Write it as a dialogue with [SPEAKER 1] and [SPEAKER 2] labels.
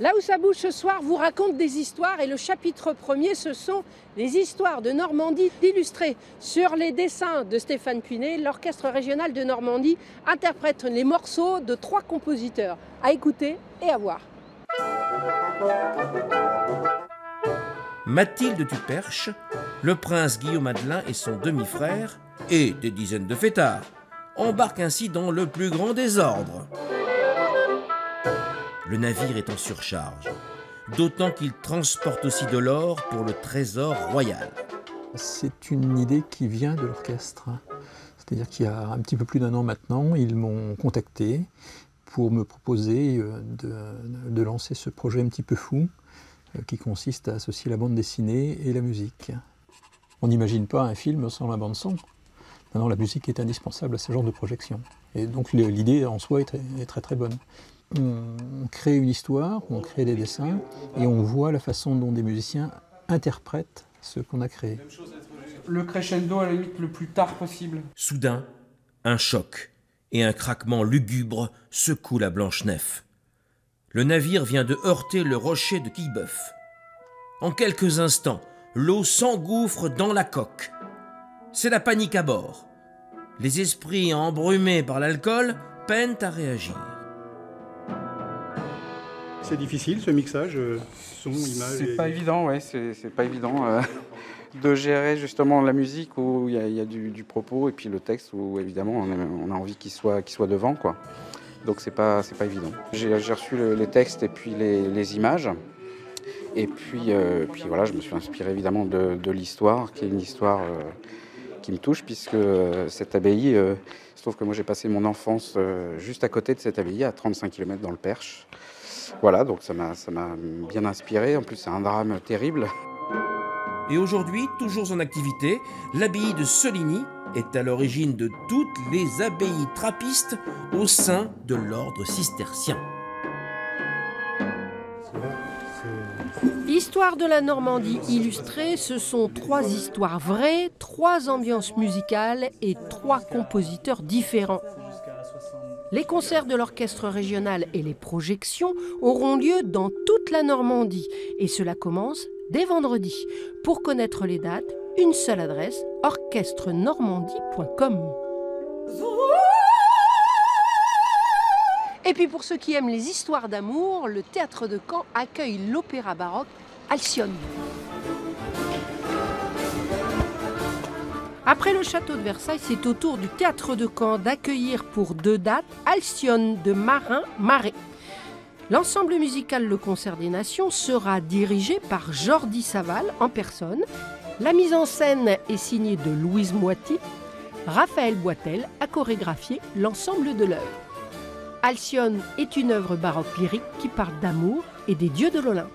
[SPEAKER 1] Là où ça bouge ce soir vous raconte des histoires et le chapitre premier, ce sont les histoires de Normandie illustrées. Sur les dessins de Stéphane Cuinet, l'Orchestre régional de Normandie interprète les morceaux de 3 compositeurs. À écouter et à voir.
[SPEAKER 2] Mathilde Tuperche, le prince Guillaume Adelin et son demi-frère, et des dizaines de fêtards, embarquent ainsi dans le plus grand désordre. Le navire est en surcharge, d'autant qu'il transporte aussi de l'or pour le trésor royal.
[SPEAKER 3] C'est une idée qui vient de l'orchestre. C'est-à-dire qu'il y a un petit peu plus d'1 an maintenant, ils m'ont contacté pour me proposer de lancer ce projet un petit peu fou qui consiste à associer la bande dessinée et la musique. On n'imagine pas un film sans la bande son. Maintenant, la musique est indispensable à ce genre de projection. Et donc l'idée en soi est très très bonne. On crée une histoire, on crée des dessins et on voit la façon dont des musiciens interprètent ce qu'on a créé.
[SPEAKER 4] Le crescendo à la limite le plus tard possible.
[SPEAKER 2] Soudain, un choc et un craquement lugubre secouent la Blanche-Nef. Le navire vient de heurter le rocher de Quillebeuf. En quelques instants, l'eau s'engouffre dans la coque. C'est la panique à bord. Les esprits embrumés par l'alcool peinent à réagir.
[SPEAKER 5] C'est difficile ce mixage, son, image.
[SPEAKER 4] C'est pas évident, ouais, c'est pas évident de gérer justement la musique où il y a du propos et puis le texte où évidemment on a envie qu'il soit devant, quoi. Donc c'est pas évident. J'ai reçu les textes et puis les images. Et puis voilà, je me suis inspiré évidemment de l'histoire, qui est une histoire qui me touche, puisque cette abbaye, il se trouve que moi j'ai passé mon enfance juste à côté de cette abbaye, à 35 km dans le Perche. Voilà, donc ça m'a bien inspiré. En plus, c'est un drame terrible.
[SPEAKER 2] Et aujourd'hui, toujours en activité, l'abbaye de Soligny est à l'origine de toutes les abbayes trappistes au sein de l'ordre cistercien.
[SPEAKER 1] Histoire de la Normandie illustrée, ce sont 3 histoires vraies, 3 ambiances musicales et 3 compositeurs différents. Les concerts de l'orchestre régional et les projections auront lieu dans toute la Normandie et cela commence dès vendredi. Pour connaître les dates, une seule adresse, orchestrenormandie.com. Et puis pour ceux qui aiment les histoires d'amour, le théâtre de Caen accueille l'opéra baroque Alcyone. Après le château de Versailles, c'est au tour du théâtre de Caen d'accueillir pour 2 dates Alcyone de Marin-Marais. L'ensemble musical Le Concert des Nations sera dirigé par Jordi Saval en personne. La mise en scène est signée de Louise Moiti. Raphaël Boitel a chorégraphié l'ensemble de l'œuvre. Alcyone est une œuvre baroque lyrique qui parle d'amour et des dieux de l'Olympe.